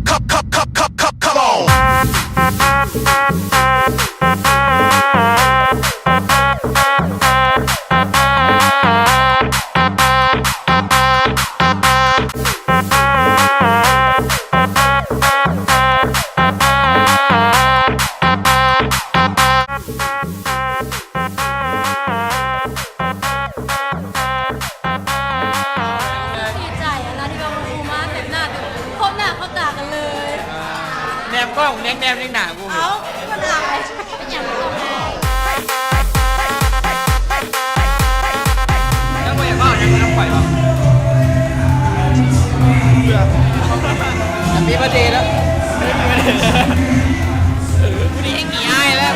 Come on. ดีใจอะนะที่เราดูมาเต็มหน้าเต็มครบหน้าเขาตากันเลย แนมกล้องแนมแนมหนากู เอาก็ได้เป็นอย่างไร แล้วกูอยากว่ายังไม่ต้องปล่อยป่ะมีประเดี๋ยวแล้วกูนี่ยังงี้ไอ้แล้ว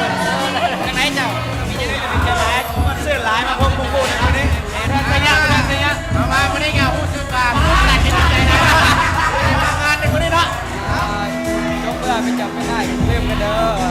ยังไงเจ้ามีจะได้เป็นแค่ร้ายมันเสื้อร้ายมาพวกกูนะกูนี่ไปยากไปยากมาไม่ได้เงาพูดสุดว่าพูดแต่คิดใจนะงานในกูนี่เนาะยกเวลาไปจับไม่ได้เริ่มกันเด้อ